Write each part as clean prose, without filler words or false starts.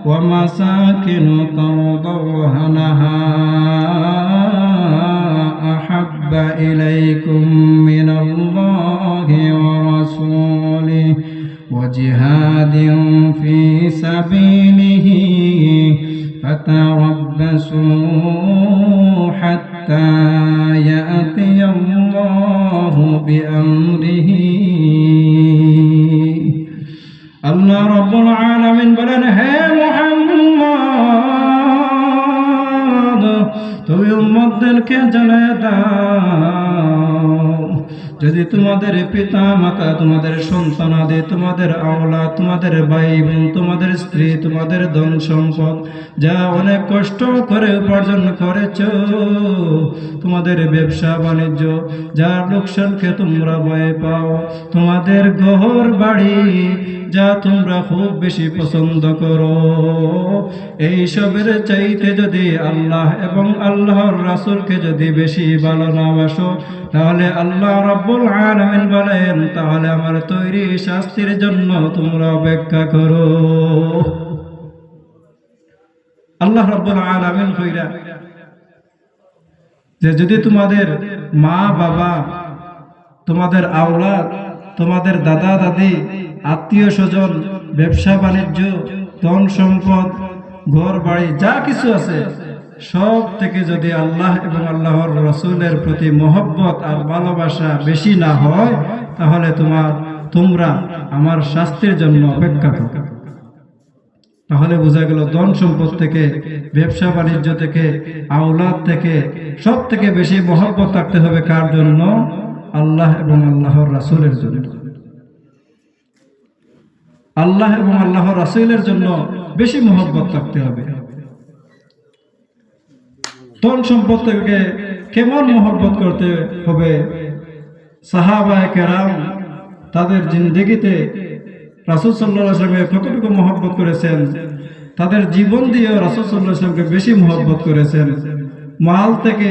ومساكن ترضونها أحب إليكم من الله ورسوله وجهاد في سبيله فتربصوا حتى يأتي الله بأمره আল্লাহ রাব্বুল আলামিন বলেন, হে মুহাম্মদ, তুমি উম্মতদেরকে জানিয়ে দাও, যদি তোমাদের পিতা মাতা, তোমাদের সন্তানাদি, তোমাদের আওলাদ, তোমাদের ভাই বোন, তোমাদের স্ত্রী, তোমাদের ধন সম্পদ যা অনেক কষ্ট করে উপার্জন করেছ, তোমাদের ব্যবসা বাণিজ্য যার লোকসানকে তোমরা ভয় পাও, তোমাদের ঘর বাড়ি যা তোমরা খুব বেশি পছন্দ করো, এই সবের চাইতে যদি আল্লাহ এবং আল্লাহর রাসূলকে যদি বেশি ভালো না বাসো, তাহলে আল্লাহ রাব্বুল আলামিন বলেন, তাহলে আমার তৈরি শাস্তির জন্য তোমরা অপেক্ষা করো। আল্লাহ রাব্বুল আলামিন কইরা যে যদি তোমাদের মা বাবা, তোমাদের আওলাদ, তোমাদের দাদা দাদি, আত্মীয় স্বজন, ব্যবসা বাণিজ্য, ধন সম্পদ, ঘর বাড়ি যা কিছু আছে, সব থেকে যদি আল্লাহ এবং আল্লাহর রাসূলের প্রতি মহব্বত আর ভালোবাসা বেশি না হয়, তাহলে তোমরা আমার শাস্তির জন্য অপেক্ষা করো। তাহলে বোঝা গেল ধন সম্পদ থেকে, ব্যবসা বাণিজ্য থেকে, আওলাদ থেকে, সব থেকে বেশি মহব্বত রাখতে হবে কার জন্য? আল্লাহ এবং আল্লাহর রাসূলের জন্য। আল্লাহ এবং আল্লাহর রাসূলের জন্য বেশি মহব্বত রাখতে হবে। ধন সম্পদ থেকে কেমন মহব্বত করতে হবে? সাহাবায়ে কেরাম তাদের জিন্দেগিতে রাসূল সাল্লাল্লাহু আলাইহি ওয়াসাল্লামকে কতটুকু মহব্বত করেছেন, তাদের জীবন দিয়ে রাসূল সাল্লাল্লাহু আলাইহি ওয়াসাল্লামকে বেশি মহব্বত করেছেন। মাল থেকে,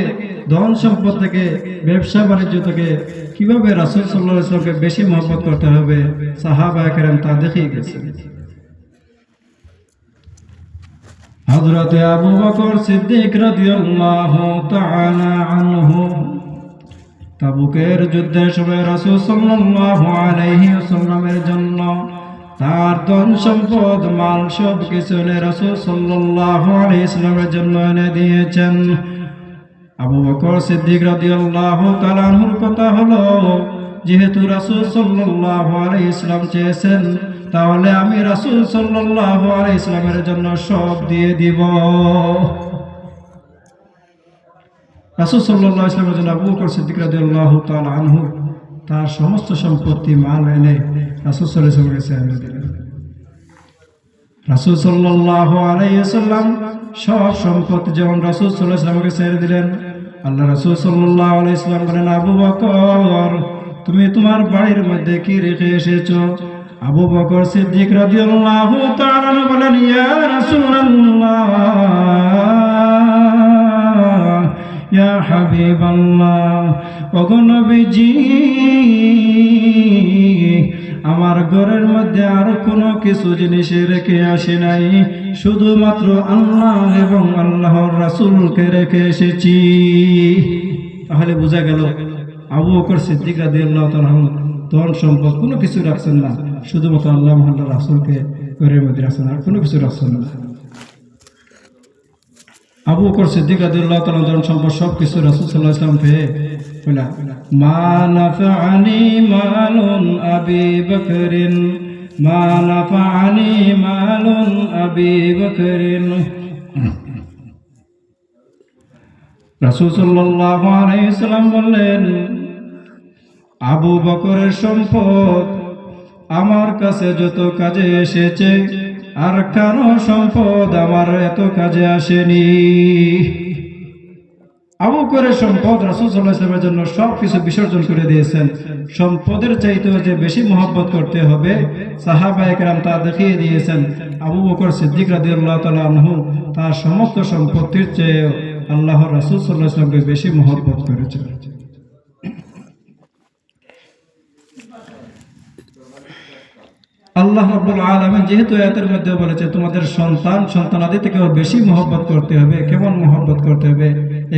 ধন সম্পদ থেকে, ব্যবসা বাণিজ্য থেকে কিভাবে রাসূল সাল্লাল্লাহু আলাইহি ওয়াসাল্লামকে বেশি মহব্বত করতে হবে সাহাবায়ে কেরাম তা দেখিয়ে গেছেন। হযরতে আবু বকর সিদ্দিক রাদিয়াল্লাহু তাআলা আনহু তাবুকের যুদ্ধের সময় রাসূল সাল্লাল্লাহু আলাইহি ওয়াসাল্লামের জন্য তার ধন সম্পদ, মাল সব কিছু রাসূল সাল্লাল্লাহু আলাইহি ওয়াসাল্লামের জন্য এনে দিয়েছেন। আবু বকর সিদ্দিক রাদিয়াল্লাহু তাআলা আনহুর কথা হলো, যেহেতু রাসূল সাল্লাল্লাহু আলাইহি ওয়াসাল্লাম চেয়েছেন, তাহলে আমি রাসূল সাল্লাল্লাহু আলাইহি ওয়াসাল্লামের জন্য সব দিয়ে দিব। রাসূল সাল্লাল্লাহু আলাইহি ওয়াসাল্লামের জন্য আবু বকর সিদ্দিক রাদিয়াল্লাহু তাআলা আনহু তার সমস্ত সম্পত্তি, মাল এনে রাসূল সাল্লাল্লাহু আলাইহি ওয়াসাল্লামের কাছে এনে দিলেন। রাসূল সাল্লাল্লাহু আলাইহি ওয়াসাল্লাম সব সম্পত্তি যখন রাসূল সাল্লাল্লাহু আলাইহি ওয়াসাল্লামকে ছেড়ে দিলেন, আল্লাহ রাসূল সাল্লাল্লাহু আলাইহি ওয়াসাল্লাম বলেন, আবু বকর, তুমি তোমার বাড়ির মধ্যে কি রেখে এসেছো? আবু বকর সিদ্দিক রাদিয়াল্লাহু তাআলা বলেন, ইয়া রাসূলুল্লাহ, ইয়া হাবিবাল্লাহ, ওগো নবীজি, আমার ঘরের মধ্যে আর কোনো কিছু জিনিস রেখে আসি নাই, শুধুমাত্র আল্লাহ এবং আল্লাহর রাসূলকে রেখে এসেছি। তাহলে বোঝা গেল আবু বকর সিদ্দিক রাদিয়াল্লাহু তাআলা ধন সম্পদ কোনো কিছু রাখছেন না, শুধুমাত্র আল্লাহ এবং আল্লাহর রাসূলকে ঘরের মধ্যে রাখছেন, আর কোনো কিছু রাখছেন না। আবু বকর সিদ্দিক রাদিয়াল্লাহু তাআলা ধন সম্পদ সব কিছু রাসূল সাল্লাল্লাহু আলাইহি ওয়াসাল্লাম পেয়ে বলা, মা নাফাআনি মালুন আবি বকরিন, মা নাফাআনি মালুন আবি বকরিন। রাসূল সাল্লাল্লাহু আলাইহি ওয়াসাল্লাম বললেন, আবু বকরের সম্পদ আমার কাছে যত কাজে এসেছে, আর কারো সম্পদ আমার এত কাজে আসেনি। আবু বকরের সম্পদ রাসূল সাল্লাল্লাহু আলাইহি ওয়াসাল্লামের জন্য সব কিছু বিসর্জন করে দিয়েছেন। সম্পদের চাইতে যে বেশি মহব্বত করতে হবে, সাহাবায়ে কেরাম তা দেখিয়ে দিয়েছেন। আবু বকর সিদ্দিক রাদিয়াল্লাহু তাআলা আনহু তার সমস্ত সম্পত্তির চেয়ে আল্লাহর রাসূল সাল্লাল্লাহু আলাইহি ওয়াসাল্লামকে বেশি মহব্বত করেছেন। আল্লাহ রাব্বুল আলামিন যেহেতু আয়াতের মধ্যে বলেছে তোমাদের সন্তানাদি থেকেও বেশি মহব্বত করতে হবে। কেমন মহব্বত করতে হবে?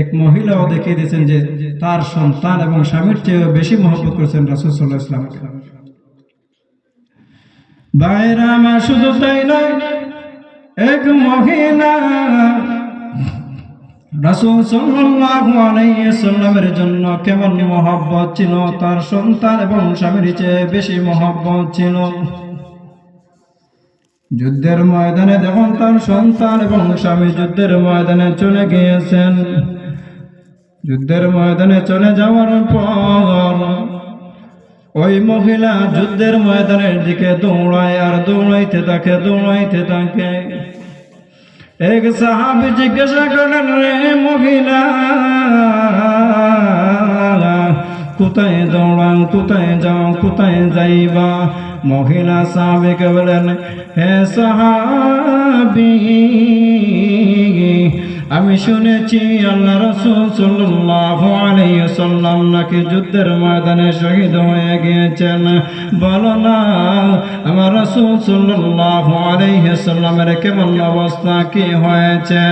এক মহিলাও দেখিয়ে দিয়েছেন যে তার সন্তান এবং স্বামীর চেয়েও বেশি মহব্বত করেছেন রাসূল সাল্লাল্লাহু আলাইহি ওয়াসাল্লামকে। ভাইরা আমার, শুধু তাই নয়, এক মহিলা রাসূল সাল্লাল্লাহু আলাইহি ওয়াসাল্লামের জন্য কেমন মহব্বত ছিল, তার সন্তান এবং স্বামীর চেয়ে বেশি মহব্বত ছিল। যুদ্ধের ময়দানে যখন তার সন্তান এবং স্বামী যুদ্ধের ময়দানে চলে গিয়েছেন, যুদ্ধের ময়দানে চলে যাওয়ার পর ওই মহিলা যুদ্ধের ময়দানের দিকে দৌড়ায় আর দৌড়াইতে থাকে। এক সাহাবী জিজ্ঞাসা করলেন, রে মহিলা, কোথায় দৌড়ান, কোথায় যাও, কোথায় যাইবা? মহিলা সাহাবীকে বলেন, হে সাহাবী, আমি শুনেছি আল্লাহ রাসূল সাল্লাল্লাহু আলাইহি ওয়াসাল্লাম নাকি যুদ্ধের ময়দানে শহীদ হয়ে গিয়েছেন। বলো না আমার রাসূল সাল্লাল্লাহু আলাইহি ওয়াসাল্লামের কেমন অবস্থা, কি হয়েছে?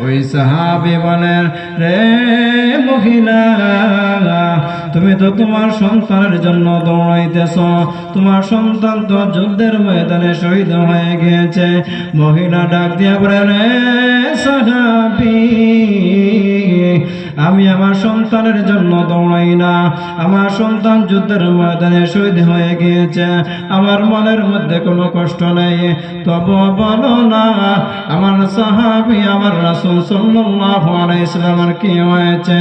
ওই সাহাবী বলেন, রে মহিলা, তুমি তো তোমার সন্তানের জন্য দৌড়াইতেছ, তোমার সন্তান তো যুদ্ধের ময়দানে শহীদ হয়ে গিয়েছে। মহিলা ডাক দিয়া বলে, রে সাহাবী, আমি আমার সন্তানের জন্য দৌড়াই না, আমার সন্তান যুদ্ধের ময়দানে শহীদ হয়ে গিয়েছে, আমার মনের মধ্যে কোনো কষ্ট নেই। তবু বলো না আমার সাহাবী, আমার রাসূল সাল্লাল্লাহু আলাইহি ওয়াসাল্লামের কি হয়েছে?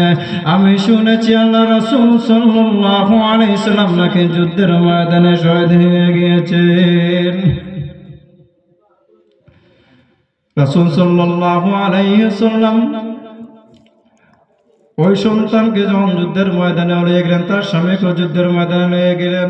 আমি শুনেছি আল্লাহ রাসূল সাল্লাল্লাহু আলাইহি ওয়াসাল্লাম নাকি যুদ্ধের ময়দানে শহীদ হয়ে গিয়েছেন। রাসূল সাল্লাল্লাহু আলাইহি ওয়াসাল্লাম ওই সন্তানকে যখন যুদ্ধের ময়দানে নিয়ে গেলেন, তার স্বামীকে যুদ্ধের ময়দানে নিয়ে গেলেন।